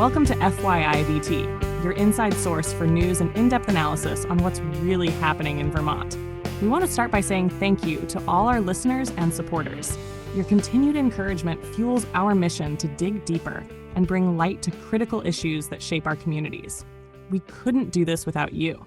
Welcome to FYIVT, your inside source for news and in-depth analysis on what's really happening in Vermont. We want to start by saying thank you to all our listeners and supporters. Your continued encouragement fuels our mission to dig deeper and bring light to critical issues that shape our communities. We couldn't do this without you.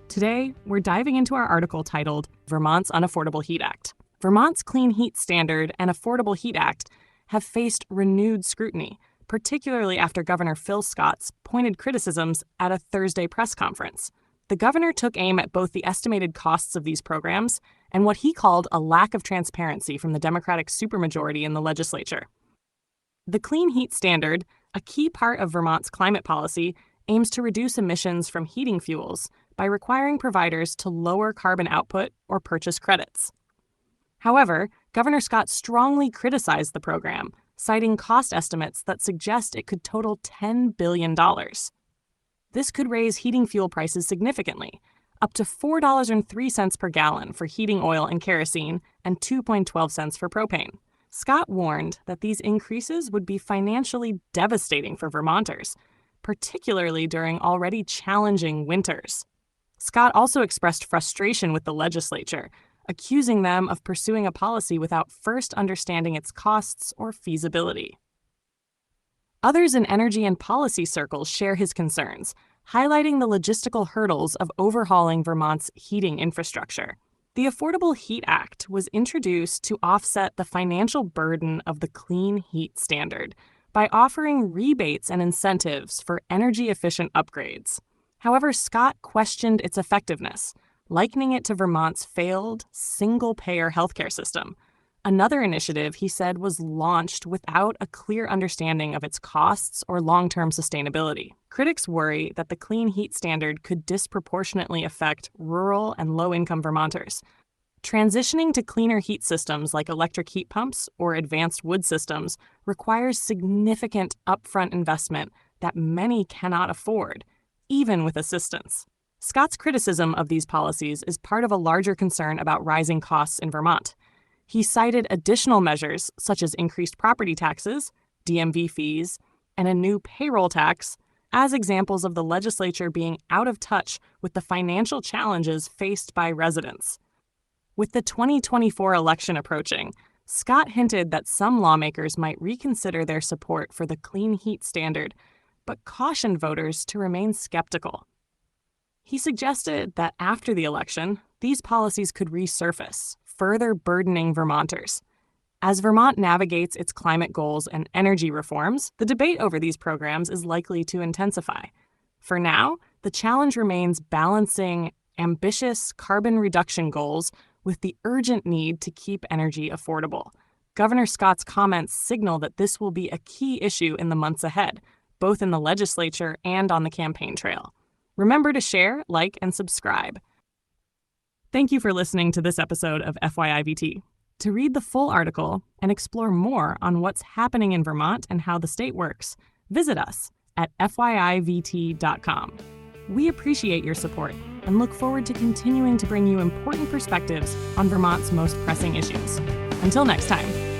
Today, we're diving into our article titled Vermont's Unaffordable Heat Act. Vermont's Clean Heat Standard and Affordable Heat Act have faced renewed scrutiny, particularly after Governor Phil Scott's pointed criticisms at a Thursday press conference. The governor took aim at both the estimated costs of these programs and what he called a lack of transparency from the Democratic supermajority in the legislature. The Clean Heat Standard, a key part of Vermont's climate policy, aims to reduce emissions from heating fuels by requiring providers to lower carbon output or purchase credits. However, Governor Scott strongly criticized the program, citing cost estimates that suggest it could total $10 billion. This could raise heating fuel prices significantly, up to $4.03 per gallon for heating oil and kerosene and $2.12 for propane. Scott warned that these increases would be financially devastating for Vermonters, particularly during already challenging winters. Scott also expressed frustration with the legislature, accusing them of pursuing a policy without first understanding its costs or feasibility. Others in energy and policy circles share his concerns, highlighting the logistical hurdles of overhauling Vermont's heating infrastructure. The Affordable Heat Act was introduced to offset the financial burden of the Clean Heat Standard by offering rebates and incentives for energy-efficient upgrades. However, Scott questioned its effectiveness, likening it to Vermont's failed single-payer healthcare system. Another initiative, he said, was launched without a clear understanding of its costs or long-term sustainability. Critics worry that the Clean Heat Standard could disproportionately affect rural and low-income Vermonters. Transitioning to cleaner heat systems like electric heat pumps or advanced wood systems requires significant upfront investment that many cannot afford, even with assistance. Scott's criticism of these policies is part of a larger concern about rising costs in Vermont. He cited additional measures such as increased property taxes, DMV fees, and a new payroll tax as examples of the legislature being out of touch with the financial challenges faced by residents. With the 2024 election approaching, Scott hinted that some lawmakers might reconsider their support for the Clean Heat Standard, but cautioned voters to remain skeptical. He suggested that after the election, these policies could resurface, further burdening Vermonters. As Vermont navigates its climate goals and energy reforms, the debate over these programs is likely to intensify. For now, the challenge remains balancing ambitious carbon reduction goals with the urgent need to keep energy affordable. Governor Scott's comments signal that this will be a key issue in the months ahead, both in the legislature and on the campaign trail. Remember to share, like, and subscribe. Thank you for listening to this episode of FYIVT. To read the full article and explore more on what's happening in Vermont and how the state works, visit us at FYIVT.com. We appreciate your support and look forward to continuing to bring you important perspectives on Vermont's most pressing issues. Until next time.